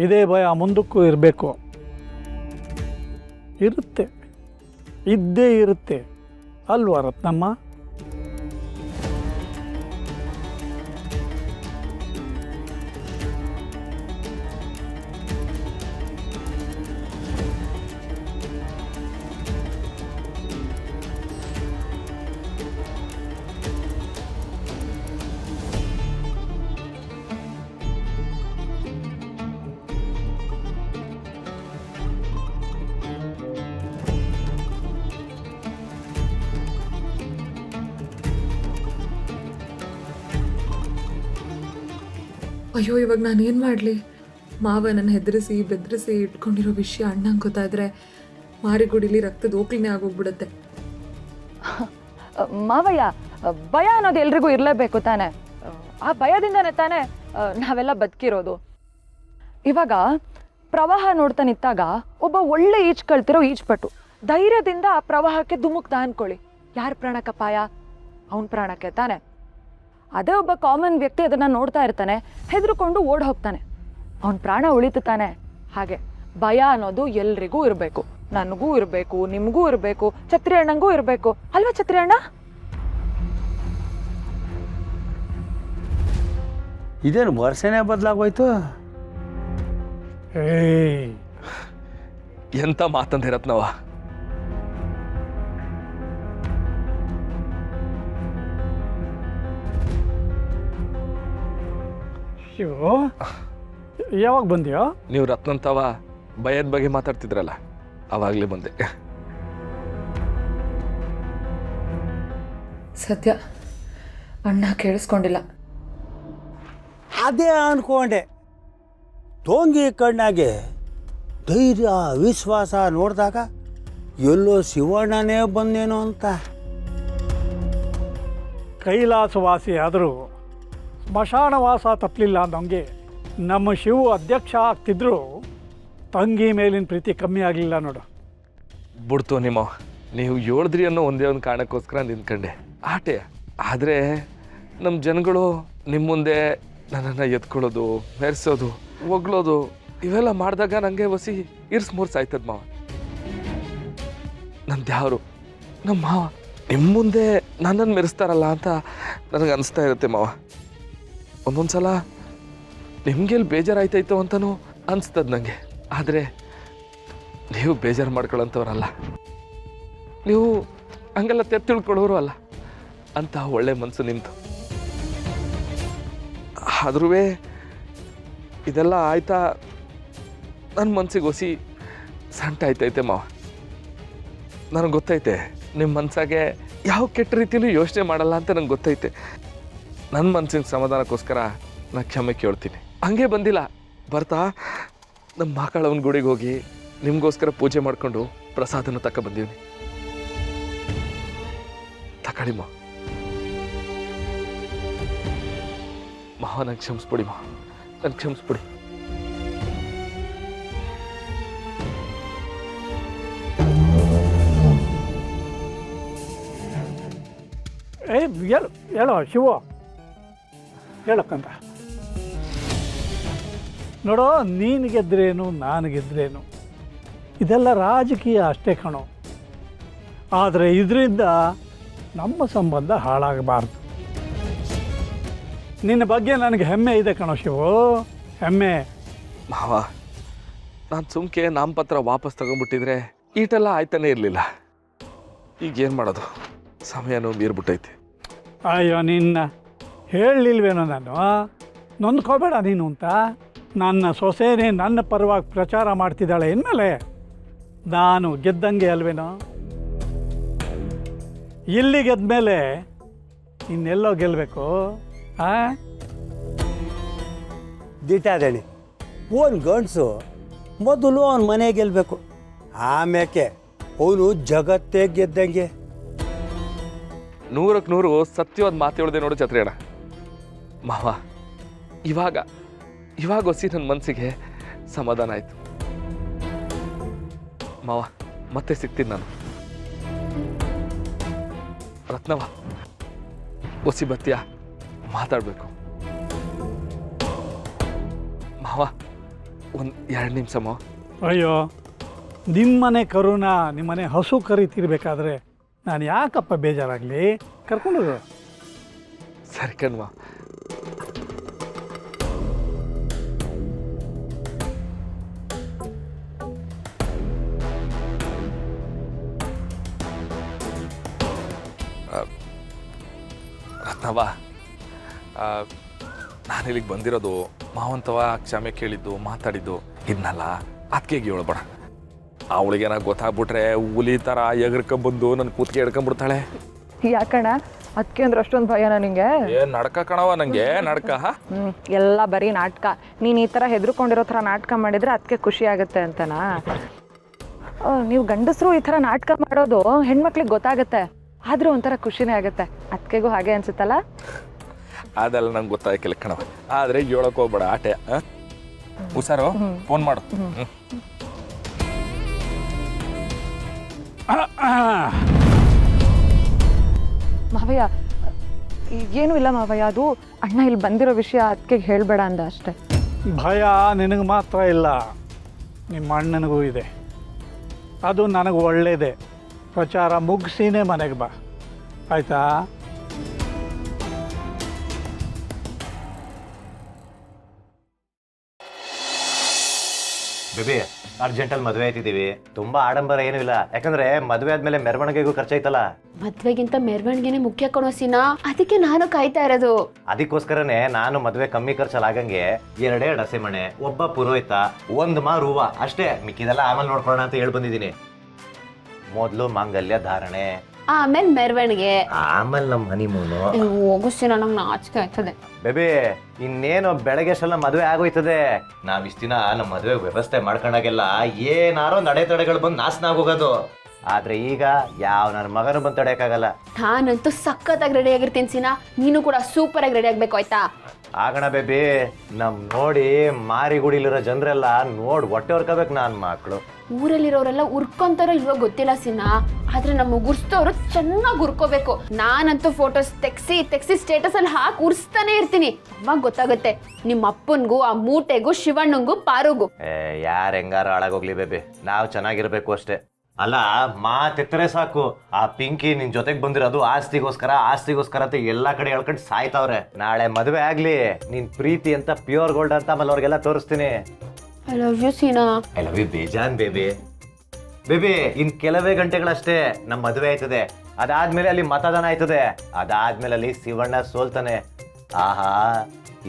ಇದೇ ಭಯ ಮುಂದಕ್ಕೂ ಇರಬೇಕು. ಇರುತ್ತೆ, ಇದ್ದೇ ಇರುತ್ತೆ ಅಲ್ವಾ ರತ್ನಮ್ಮ? ಅಯ್ಯೋ, ಇವಾಗ ನಾನು ಏನು ಮಾಡಲಿ? ಮಾವ ನನ್ನ ಹೆದರಿಸಿ ಬೆದರಿಸಿ ಇಟ್ಕೊಂಡಿರೋ ವಿಷಯ ಅಣ್ಣಂಗೆ ಗೊತ್ತಾದರೆ ಮಾರಿಗುಡಿಲಿ ರಕ್ತದ ಓಕ್ಲಿನೇ ಆಗೋಗ್ಬಿಡುತ್ತೆ. ಮಾವಯ್ಯ, ಭಯ ಅನ್ನೋದು ಎಲ್ರಿಗೂ ಇರಲೇಬೇಕು ತಾನೆ. ಆ ಭಯದಿಂದನೇ ತಾನೆ ನಾವೆಲ್ಲ ಬದುಕಿರೋದು. ಇವಾಗ ಪ್ರವಾಹ ನೋಡ್ತಾ ನಿಂತಾಗ ಒಬ್ಬ ಒಳ್ಳೆ ಈಜು ಕಲ್ತಿರೋ ಈಜ್ಪಟ್ಟು ಧೈರ್ಯದಿಂದ ಆ ಪ್ರವಾಹಕ್ಕೆ ಧುಮುಕ್ತ ಅನ್ಕೊಳ್ಳಿ, ಯಾರ ಪ್ರಾಣಕ್ಕಪಾಯ? ಅವನ ಪ್ರಾಣಕ್ಕೆ ತಾನೆ. ಅದೇ ಒಬ್ಬ ಕಾಮನ್ ವ್ಯಕ್ತಿ ಅದನ್ನು ನೋಡ್ತಾ ಇರ್ತಾನೆ, ಹೆದರ್ಕೊಂಡು ಓಡ್ ಹೋಗ್ತಾನೆ, ಅವನ ಪ್ರಾಣ ಉಳಿತು ತಾನೆ. ಹಾಗೆ ಭಯ ಅನ್ನೋದು ಎಲ್ರಿಗೂ ಇರಬೇಕು, ನನಗೂ ಇರಬೇಕು, ನಿಮಗೂ ಇರಬೇಕು, ಛತ್ರಿ ಅಣ್ಣಂಗೂ ಇರಬೇಕು ಅಲ್ವಾ ಛತ್ರಿ ಅಣ್ಣ? ಇದೇನು ವರ್ಷನೇ ಬದಲಾಗೋಯ್ತು? ಎಂತ ಮಾತಂತ ರತ್ನವ. ಶಿವು, ಯಾವಾಗ ಬಂದ್ಯೋ? ನೀವು ರತ್ನಂತವ ಭಯದ ಬಗ್ಗೆ ಮಾತಾಡ್ತಿದ್ರಲ್ಲ, ಅವಾಗಲೇ ಬಂದೆ. ಸದ್ಯ ಅಣ್ಣ ಕೇಳಿಸ್ಕೊಂಡಿಲ್ಲ. ಅದೇ ಅನ್ಕೊಂಡೆ, ಟೋಂಗಿ ಕಣ್ಣಾಗೆ ಧೈರ್ಯ ವಿಶ್ವಾಸ ನೋಡಿದಾಗ ಎಲ್ಲೋ ಶಿವಣ್ಣನೇ ಬಂದೇನೋ ಅಂತ. ಕೈಲಾಸವಾಸಿ ಆದರೂ ಸ್ಮಶಾನವಾಸ ತಪ್ಪಲಿಲ್ಲ ಅಂದಂಗೆ ನಮ್ಮ ಶಿವು ಅಧ್ಯಕ್ಷ ಆಗ್ತಿದ್ರು ತಂಗಿ ಮೇಲಿನ ಪ್ರೀತಿ ಕಮ್ಮಿ ಆಗಲಿಲ್ಲ ನೋಡು. ಬಿಡ್ತು ನಿಮ್ಮ, ನೀವು ಹೇಳಿದ್ರಿ ಅನ್ನೋ ಒಂದೇ ಒಂದು ಕಾರಣಕ್ಕೋಸ್ಕರ ನಿಂತ್ಕೊಂಡೆ ಆಟೆ. ಆದರೆ ನಮ್ಮ ಜನಗಳು ನಿಮ್ಮ ಮುಂದೆ ನನ್ನನ್ನು ಎತ್ಕೊಳ್ಳೋದು, ಮೆರೆಸೋದು, ಹೊಗಳೋದು ಇವೆಲ್ಲ ಮಾಡಿದಾಗ ನನಗೆ ಹೊಸಿ ಮುರ್ಸಾಯ್ತದ ಮಾವ. ನನ್ನ ದ್ಯಾವರು ನಮ್ಮ ಮಾವ ನಿಮ್ಮ ಮುಂದೆ ನನ್ನನ್ನು ಮೆರೆಸ್ತಾರಲ್ಲ ಅಂತ ನನಗೆ ಅನಿಸ್ತಾ ಇರುತ್ತೆ ಮಾವ. ಒಂದೊಂದು ಸಲ ನಿಮಗೆಲ್ಲಿ ಬೇಜಾರಾಯ್ತಾಯ್ತು ಅಂತಲೂ ಅನಿಸ್ತದ ನನಗೆ. ಆದರೆ ನೀವು ಬೇಜಾರು ಮಾಡ್ಕೊಳ್ಳೋಂಥವ್ರಲ್ಲ, ನೀವು ಹಂಗೆಲ್ಲ ತಿಳ್ಕೊಳ್ಳೋರು ಅಲ್ಲ ಅಂತ ಒಳ್ಳೆ ಮನಸ್ಸು ನಿಮ್ಮದು. ಆದ್ರೂ ಇದೆಲ್ಲ ಆಯ್ತಾ ನನ್ನ ಮನ್ಸಿಗೆ ಹೊಸಿ ಸಂಟ ಆಯ್ತೈತೆ ಮಾವ. ನನಗೆ ಗೊತ್ತೈತೆ ನಿಮ್ಮ ಮನಸ್ಸಾಗೆ ಯಾವ ಕೆಟ್ಟ ರೀತಿಯಲ್ಲೂ ಯೋಚನೆ ಮಾಡಲ್ಲ ಅಂತ ನಂಗೆ ಗೊತ್ತೈತೆ. ನನ್ನ ಮನಸ್ಸಿನ ಸಮಾಧಾನಕ್ಕೋಸ್ಕರ ನಾನು ಕ್ಷಮೆ ಕೇಳ್ತೀನಿ. ಹಂಗೆ ಬಂದಿಲ್ಲ, ಬರ್ತಾ ನಮ್ಮ ಮಕ್ಕಳವನ ಗುಡಿಗೆ ಹೋಗಿ ನಿಮಗೋಸ್ಕರ ಪೂಜೆ ಮಾಡಿಕೊಂಡು ಪ್ರಸಾದನ ತಕ್ಕ ಬಂದೀವಿ. ತಗೊಳ್ಳಿ ಮಾವ. ಮಾವ ನಂಗೆ ಕ್ಷಮಿಸ್ಬಿಡಿ ಮಾವ, ನಂಗೆ ಕ್ಷಮಿಸ್ಬಿಡಿ. ಹೇಳೋ ಶಿವು, ಹೇಳಕ್ಕಂತ ನೋಡೋ, ನೀನು ಗೆದ್ರೇನು ನಾನು ಗೆದ್ರೇನು ಇದೆಲ್ಲ ರಾಜಕೀಯ ಅಷ್ಟೇ ಕಣೋ. ಆದರೆ ಇದರಿಂದ ನಮ್ಮ ಸಂಬಂಧ ಹಾಳಾಗಬಾರ್ದು. ನಿನ್ನ ಬಗ್ಗೆ ನನಗೆ ಹೆಮ್ಮೆ ಇದೆ ಕಣೋ ಶಿವು, ಹೆಮ್ಮೆ. ಮಾವ, ನಾನು ಸುಮ್ಕೆ ನಾಮಪತ್ರ ವಾಪಸ್ ತಗೊಂಡ್ಬಿಟ್ಟಿದ್ರೆ ಈಟೆಲ್ಲ ಆಯ್ತಾನೆ ಇರಲಿಲ್ಲ. ಈಗೇನು ಮಾಡೋದು, ಸಮಯನೂ ಮೀರ್ಬಿಟ್ಟೈತಿ. ಅಯ್ಯೋ, ನಿನ್ನ ಹೇಳಲಿಲ್ವೇನೋ ನಾನು, ನೊಂದ್ಕೋಬೇಡ ನೀನು ಅಂತ. ನನ್ನ ಸೊಸೆನೇ ನನ್ನ ಪರವಾಗಿ ಪ್ರಚಾರ ಮಾಡ್ತಿದ್ದಾಳೆ ಇನ್ಮೇಲೆ ನಾನು ಗೆದ್ದಂಗೆ ಅಲ್ವೇನೋ. ಇಲ್ಲಿ ಗೆದ್ಮೇಲೆ ಇನ್ನೆಲ್ಲೋ ಗೆಲ್ಲಬೇಕು. ದಿಟ್ಟಾದಣಿ, ಓನ್ ಗಂಡಸು ಮೊದಲು ಅವನ ಮನೆ ಗೆಲ್ಲಬೇಕು, ಆಮ್ಯಾಕೆ ಅವನು ಜಗತ್ತೇ ಗೆದ್ದಂಗೆ. 100ಕ್ಕೆ 100 ಸತ್ಯವಾದ ಮಾತು ಹೇಳಿದೆ ನೋಡು ಛತ್ರಿ ಅಣ್ಣ. ಮಾವ, ಇವಾಗ ಹೊಸಿ ನನ್ನ ಮನಸ್ಸಿಗೆ ಸಮಾಧಾನ ಆಯಿತು. ಮಾವ, ಮತ್ತೆ ಸಿಗ್ತೀನಿ ನಾನು. ರತ್ನವ, ಹೊಸಿ ಬತ್ತೀಯ, ಮಾತಾಡಬೇಕು. ಮಾವ, ಒಂದು 2 ನಿಮಿಷ ಮಾವ. ಅಯ್ಯೋ, ನಿಮ್ಮನೆ ಕರುನ ನಿಮ್ಮನೆ ಹಸು ಕರಿತಿರ್ಬೇಕಾದ್ರೆ ನಾನು ಯಾಕಪ್ಪ ಬೇಜಾರಾಗಲಿ? ಕರ್ಕೊಂಡೋಗು. ಸರಿ ಕಣ್ವಾ. ರತ್ನವ್ವ, ನಾನು ಇಲ್ಲಿಗೆ ಬಂದಿರೋದು ಮಾವಂತವ ಕ್ಷಮೆ ಕೇಳಿದ್ದು ಮಾತಾಡಿದ್ದು ಇದನ್ನಲ್ಲ ಅದಕ್ಕೆ ಹೇಳ್ಬೇಡ. ಅವಳಿಗೇನ ಗೊತ್ತಾಗ್ಬಿಟ್ರೆ ಹುಲಿ ಥರ ಎಗರ್ಕೊಂಬಂದು ನನ್ನ ಕೂತ್ಗೆ ಹಿಡ್ಕೊಂಡ್ಬಿಡ್ತಾಳೆ. ಯಾಕಣ್ಣ ಅದಕ್ಕೆ ಅಂದ್ರೆ ಅಷ್ಟೊಂದು ಭಯ ನನಗೆ? ಏನು ನಡ್ಕ ಕಣವ ನನಗೆ ನಡ್ಕ. ಎಲ್ಲ ಬರೀ ನಾಟಕ. ನೀನು ಈ ಥರ ಹೆದರ್ಕೊಂಡಿರೋ ಥರ ನಾಟಕ ಮಾಡಿದರೆ ಅದಕ್ಕೆ ಖುಷಿ ಆಗುತ್ತೆ ಅಂತನಾ? ನೀವು ಗಂಡಸರು ಈ ಥರ ನಾಟಕ ಮಾಡೋದು ಹೆಣ್ಮಕ್ಳಿಗೆ ಗೊತ್ತಾಗುತ್ತೆ, ಆದರೂ ಒಂಥರ ಖುಷಿನೇ ಆಗುತ್ತೆ. ಅದಕ್ಕೆಗೂ ಹಾಗೆ ಅನ್ಸುತ್ತಲ್ಲ? ಅದೆಲ್ಲ ನಂಗೆ ಗೊತ್ತಾಗಿಲ್ಲ ಕಣವ. ಆದರೆ ಹೇಳಕ್ ಹೋಗ್ಬೇಡ ಆಟೆ. ಹುಷಾರು, ಫೋನ್ ಮಾಡು. ಮಾವಯ್ಯ, ಏನೂ ಇಲ್ಲ ಮಾವಯ್ಯ, ಅದು ಅಣ್ಣ ಇಲ್ಲಿ ಬಂದಿರೋ ವಿಷಯ ಅದಕ್ಕೆ ಹೇಳಬೇಡ ಅಂದ ಅಷ್ಟೆ. ಭಯ ನಿನಗೆ ಮಾತ್ರ ಇಲ್ಲ, ನಿಮ್ಮ ಅಣ್ಣನಿಗೂ ಇದೆ. ಅದು ನನಗೆ ಒಳ್ಳೆಯದೇ. ಪ್ರಚಾರ ಮುಗಿಸಿನೇ ಮನೆಗೆ ಬಾ, ಆಯಿತಾ? ಬೇಬಿ, ಅರ್ಜೆಂಟಲ್ಲಿ ಮದುವೆ ಆಯ್ತಿದ್ದೀವಿ. ತುಂಬಾ ಆಡಂಬರ ಏನೂ ಇಲ್ಲ, ಯಾಕಂದ್ರೆ ಮದುವೆ ಆದ್ಮೇಲೆ ಮೆರವಣಿಗೆಗೂ ಖರ್ಚಾಯ್ತಲ್ಲ. ಮದ್ವೆಗಿಂತ ಮೆರವಣಿಗೆನೆ ಮುಖ್ಯ ಕಣೋ ಸೀನಾ, ಅದಕ್ಕೆ ನಾನು ಕಾಯ್ತಾ ಇರೋದು. ಅದಕ್ಕೋಸ್ಕರನೇ ನಾನು ಮದುವೆ ಕಮ್ಮಿ ಖರ್ಚಲ್ಲಿ ಆಗಂಗೆ 2 ಹಸೆಮಣೆ, ಒಬ್ಬ ಪುರೋಹಿತ, 1 ಮಾರು ಹೂವ ಅಷ್ಟೇ. ಮಿಕ್ಕಿದೆಲ್ಲ ಆಮೇಲೆ ನೋಡ್ಕೊಳ್ಳೋಣ ಅಂತ ಹೇಳಿ ಬಂದಿದ್ದೀನಿ. ಮೊದಲು ಮಾಂಗಲ್ಯ ಧಾರಣೆ, ಆಮೇಲೆ ಮೆರವಣಿಗೆ, ಆಮೇಲೆ ನಮ್ಮ ಹನಿಮೂನು. ಹೋಗು ಸೀನಾ, ನಂಗೆ ನಾಚಿಕೆ ಆಯ್ತದೆ. ಬೇಬಿ, ಇನ್ನೇನು ಬೆಳಗ್ಗೆ ಅಷ್ಟೆಲ್ಲ ಮದುವೆ ಆಗೋಯ್ತದೆ. ನಾವ್ ಇಷ್ಟ ದಿನ ನಮ್ಮ ಮದುವೆ ವ್ಯವಸ್ಥೆ ಮಾಡ್ಕೊಂಡಾಗೆಲ್ಲ ಏನಾರೋ ನಡೆತಡೆಗಳು ಬಂದು ನಾಶನ ಆಗೋಗೋದು. ಆದ್ರೆ ಈಗ ಯಾವ ನನ್ನ ಮಗನೂ ಬಂದು ತಡೆಯಕ್ಕಾಗಲ್ಲ. ನಾನಂತೂ ಸಖತ್ತಾಗಿ ರೆಡಿ ಆಗಿರ್ತೀನಿ ಸೀನಾ, ನೀನು ಕೂಡ ಸೂಪರ್ ಆಗಿ ರೆಡಿ ಆಗ್ಬೇಕು ಆಯ್ತಾ? ಆಗಣ ಬೇಬಿ. ನೋಡಿ ಮಾರಿಗುಡಿಲಿರೋ ಜನರೆಲ್ಲ ಹೊಟ್ಟೆ ಹೊರ್ಕೋಬೇಕು ನನ್ನ ಮಕ್ಕಳು. ಊರಲ್ಲಿರೋರೆಲ್ಲ ಉರ್ಕೊಂತಾರೋ ಇಲ್ವೋ ಗೊತ್ತಿಲ್ಲ ಸೀನಾ, ಆದ್ರೆ ನಮ್ಮ ಉರ್ಸ್ತವ್ರು ಚೆನ್ನಾಗಿ ಉರ್ಕೋಬೇಕು. ನಾನಂತೂ ಫೋಟೋಸ್ ತೆಗ್ಸಿ ಸ್ಟೇಟಸ್ ಅಲ್ಲಿ ಹಾಕಿ ಉರ್ಸ್ತಾನೆ ಇರ್ತೀನಿ. ಅವಾಗ ಗೊತ್ತಾಗುತ್ತೆ ನಿಮ್ಮ ಅಪ್ಪನ್ಗೂ, ಆ ಮೂಟೆಗೂ, ಶಿವಣ್ಣಂಗೂ, ಪಾರುಗೂ. ಯಾರು ಹೆಂಗಾರ ಹಾಳಾಗೋಗ್ಲಿ ಬೇಬಿ, ನಾವು ಚೆನ್ನಾಗಿರ್ಬೇಕು ಅಷ್ಟೇ. ಅಲ್ಲ, ಮಾತೆತ್ತರೆ ಸಾಕು. ಆ ಪಿಂಕಿ ನಿನ್ ಜೊತೆಗೆ ಬಂದಿರೋದು ಆಸ್ತಿಗೋಸ್ಕರ ಅಂತ ಎಲ್ಲಾ ಕಡೆ ಹೇಳ್ಕೊಂಡು ಸಾಯ್ತಾವ್ರೆ. ನಾಳೆ ಮದುವೆ ಆಗ್ಲಿ, ನಿನ್ ಪ್ರೀತಿ ಅಂತ ಪ್ಯೂರ್ ಗೋಲ್ಡ್ ಅಂತ ಆಮೇಲೆ ಅವ್ರಿಗೆಲ್ಲ ತೋರಿಸ್ತೀನಿ. I love you Seena. I love you ಬೇಜಾನ್ ಬೇಬಿ. ಇನ್ ಕೆಲವೇ ಗಂಟೆಗಳಷ್ಟೇ ನಮ್ಮ ಮದುವೆ ಆಯ್ತದೆ. ಅದಾದ್ಮೇಲೆ ಅಲ್ಲಿ ಮತದಾನ ಆಯ್ತದೆ. ಅದಾದ್ಮೇಲೆ ಅಲ್ಲಿ ಶಿವಣ್ಣ ಸೋಲ್ತಾನೆ. ಆಹಾ,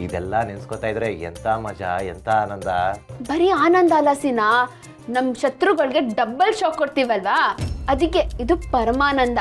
ಇದೆಲ್ಲ ನೆನ್ಸ್ಕೊತಾ ಇದ್ರೆ ಎಂತ ಮಜಾ, ಎಂತ ಆನಂದ. ಬರೀ ಆನಂದ ಅಲ್ಲ ಸೀನಾ, ನಮ್ ಶತ್ರುಗಳಿಗೆ ಡಬಲ್ ಶಾಕ್ ಕೊಡ್ತೀವಲ್ವಾ, ಅದಕ್ಕೆ ಇದು ಪರಮಾನಂದ.